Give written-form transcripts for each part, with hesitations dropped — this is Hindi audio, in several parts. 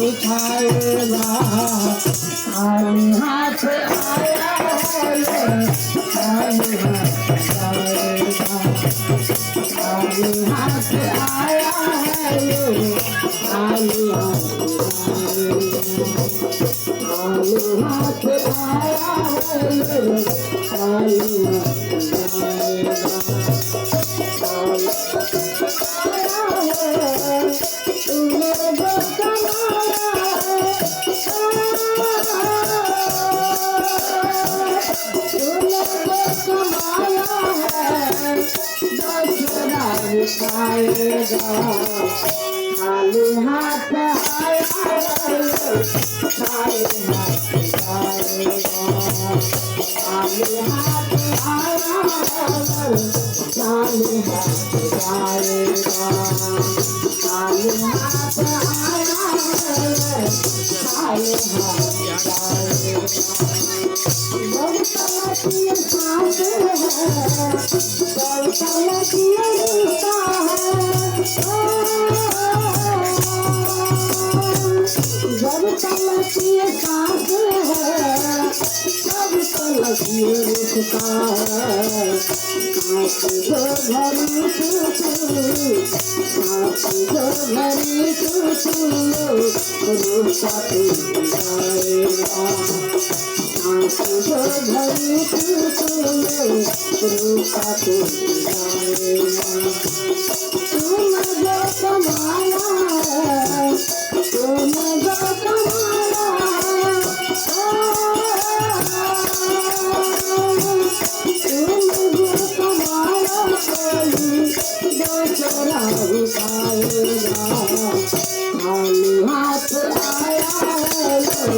उठाएगा खाली हाथ आया है खाली हाथ जाएगा खाली हाथ आया है खाली हाथ खाली हाथ आया है खाली खाएगा खाली हाथ आया खाली हाथ जाएगा खाली हाथ आया खाली हाथ जाएगा खाली हाथ आया खाली हाथ जाएगा जब तलकी सांस है जब तलकी रुकता है काश जो घड़ी काश जो घड़ी रुकता जाएगा काश जो घड़ी रुकता जाएगा तुम जो कमाया है तुम जो कमाया तुम जो कमाया जो चोरा उठाएगा खाली हाथ आया है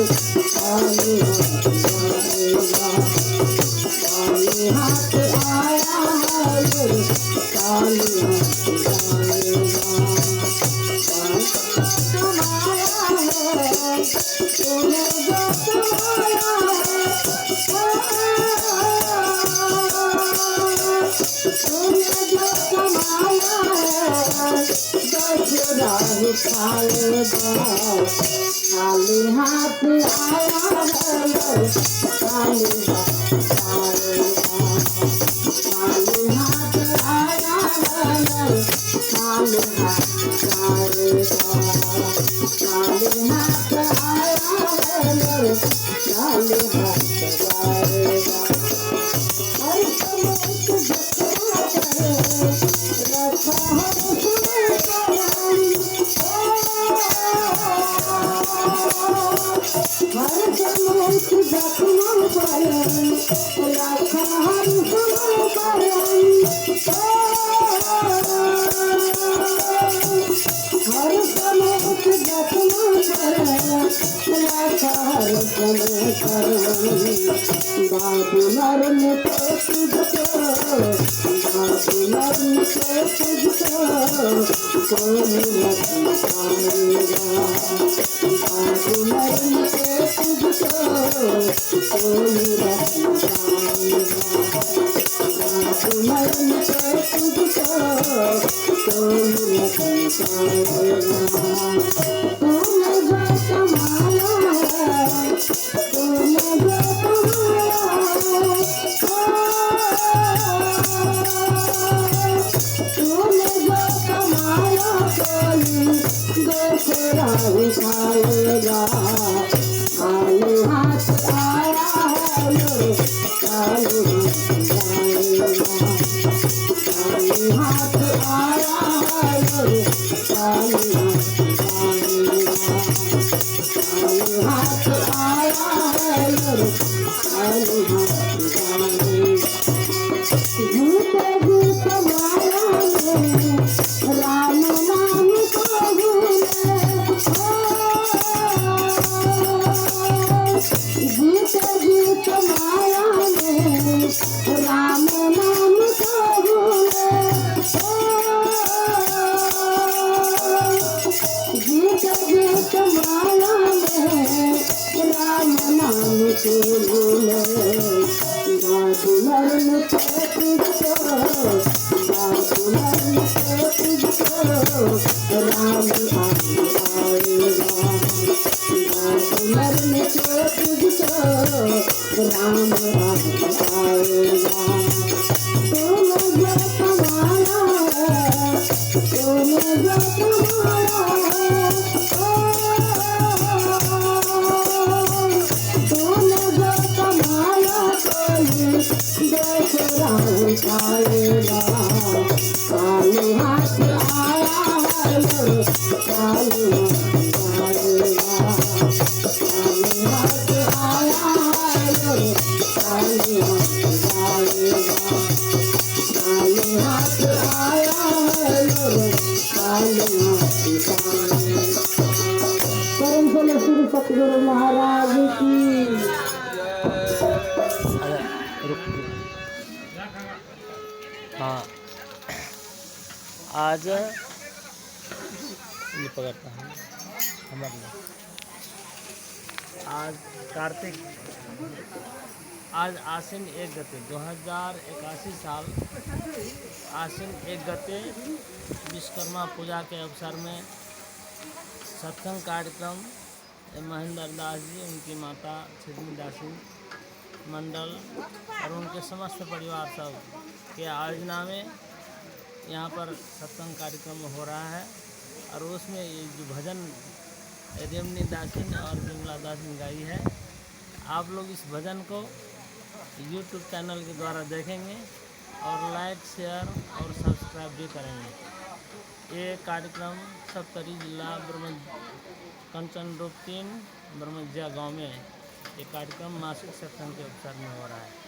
खाली हाथ जाएगा खाली हाथ आया है खाली हाथ जाएगा तूने जो कमाया तूने जो कमाया जो चुरा खाएगा खाली हाथ आया है खाली हाथ आएगा खाली हाथ आया है खाली हाथ जाएगा खाली हाथ आया है खाली हाथ जाएगा हर समय जखमा करे रखा हम सुने हर समय जखमा करे रखा हम सुने हर समय जखमा करे रखा हर समय करे बाबू नरम पे तुझको बाबू नरम पे तुझको कोई नहीं पाएगा बाबू नरम पे तुझको कोई नहीं पाएगा बाबू नरम पे तुझको कोई नहीं पाएगा तूने जो कमाया है तूने जो तूने जो कमाया कोई दूसरा उठाएगा खाली हाथ आया है खाली हाथ जाएगा खाली हाथ आया है खाली हाथ जाएगा खाली हाथ आया है खाली हाथ जाएगा झूठे झूठ माया में राम नाम को भूले झूठे झूठ माया में राम नाम को भूले झूठे झूठ माया में राम नाम को भूले बाबू नरम पे तुझको बाबू नरम पे तुझको राम आएगा परम बोलो श्री सतगुरु महाराज की। रुक रुक। हाँ, आज ये पकड़ता हूँ हमारे लिए। आज कार्तिक, आज आश्विन 1 गते 2081 साल आश्विन 1 गते विश्वकर्मा पूजा के अवसर में सत्संग कार्यक्रम महेंद्र दास जी, उनकी माता छिदनी दासी मंडल और उनके समस्त परिवार सब के आयोजना में यहाँ पर सत्संग कार्यक्रम हो रहा है। और उसमें ये जो भजन रेमनी दासिन और विमला दासिन गाई है, आप लोग इस भजन को YouTube चैनल के द्वारा देखेंगे और लाइक, शेयर और सब्सक्राइब भी करेंगे। ये कार्यक्रम सप्तरी जिला कंचन रूप 3 ब्रह्मज्या गाँव में ये कार्यक्रम मासिक सत्संग के अवसर में हो रहा है।